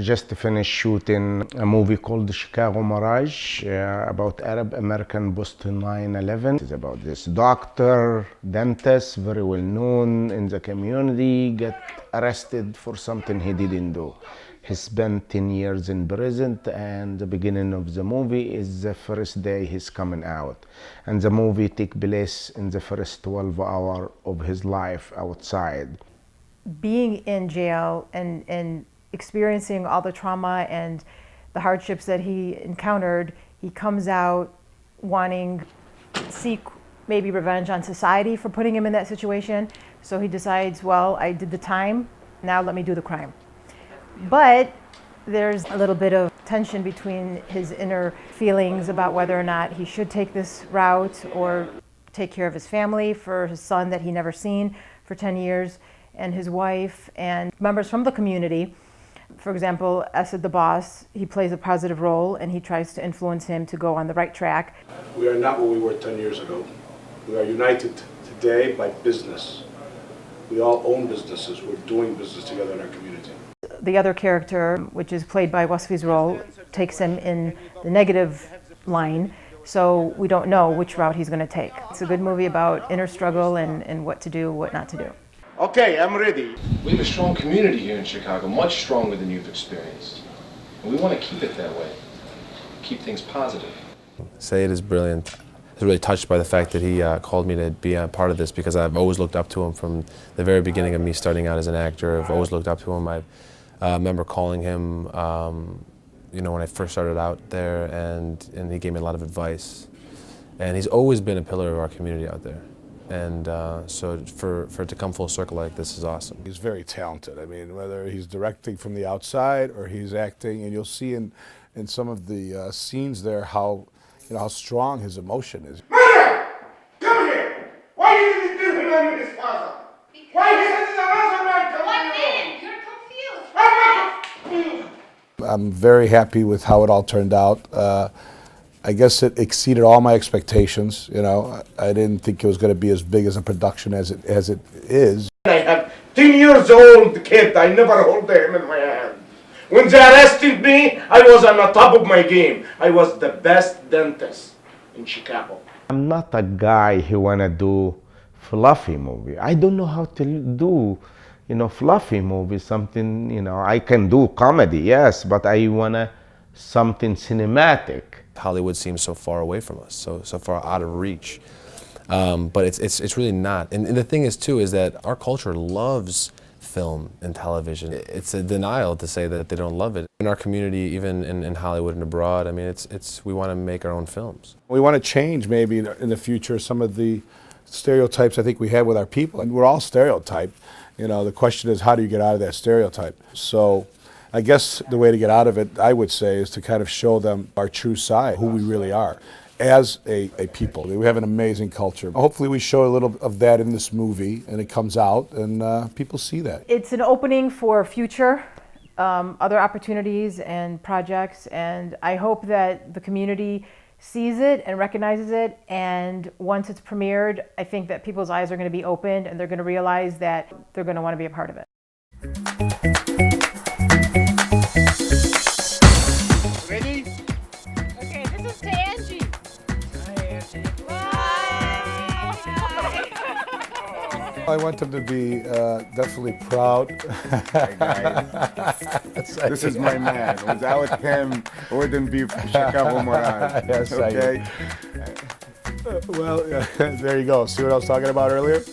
just finished shooting a movie called Chicago Mirage about Arab American post 9/11. It's about this doctor, dentist, very well known in the community, get arrested for something he didn't do. He spent 10 years in prison, and the beginning of the movie is the first day he's coming out. And the movie takes place in the first 12 hours of his life outside. Being in jail and experiencing all the trauma and the hardships that he encountered, he comes out wanting to seek maybe revenge on society for putting him in that situation. So he decides, well, I did the time, now let me do the crime. But there's a little bit of tension between his inner feelings about whether or not he should take this route or take care of his family, for his son that he never seen for 10 years, and his wife and members from the community. For example, Sayed the boss, he plays a positive role and he tries to influence him to go on the right track. We are not what we were 10 years ago. We are united today by business. We all own businesses. We're doing business together in our community. The other character, which is played by Wasfi's role, takes him in the negative line, so we don't know which route he's going to take. It's a good movie about inner struggle and what to do, what not to do. Okay, I'm ready. We have a strong community here in Chicago, much stronger than you've experienced. And we want to keep it that way, keep things positive. Sayed is brilliant. I was really touched by the fact that he called me to be a part of this, because I've always looked up to him from the very beginning of me starting out as an actor. I've always looked up to him. I remember calling him, you know, when I first started out there, and he gave me a lot of advice. And he's always been a pillar of our community out there. And so for it to come full circle like this is awesome. He's very talented. I mean, whether he's directing from the outside or he's acting, and you'll see in some of the scenes there how, you know, how strong his emotion is. Mother! Come here! Why did you kill him and his father? Why he said he's another man? What then? You're confused. I'm very happy with how it all turned out. I guess it exceeded all my expectations. You know, I didn't think it was going to be as big as a production as it is. I have 10 years old kid. I never hold him in my hand. When they arrested me, I was on the top of my game. I was the best dentist in Chicago. I'm not a guy who wanna do fluffy movie. I don't know how to do, you know, fluffy movie. Something, you know, I can do comedy, yes, but I wanna something cinematic. Hollywood seems so far away from us, so far out of reach. But it's really not. And the thing is too, is that our culture loves film and television. It's a denial to say that they don't love it. In our community, even in Hollywood and abroad, I mean, we want to make our own films. We want to change maybe in the future some of the stereotypes I think we have with our people. And we're all stereotyped. You know, the question is, how do you get out of that stereotype? So I guess the way to get out of it, I would say, is to kind of show them our true side, who we really are as a people. We have an amazing culture. Hopefully we show a little of that in this movie, and it comes out and people see that. It's an opening for future other opportunities and projects, and I hope that the community sees it and recognizes it, and once it's premiered, I think that people's eyes are going to be opened and they're going to realize that they're going to want to be a part of it. Ready? Okay, this is to Angie. Hi, Angie. I want them to be definitely proud. Hey guys, this is my man. Without him, it wouldn't be Chicago Mirage. Yes, okay? Well, there you go. See what I was talking about earlier?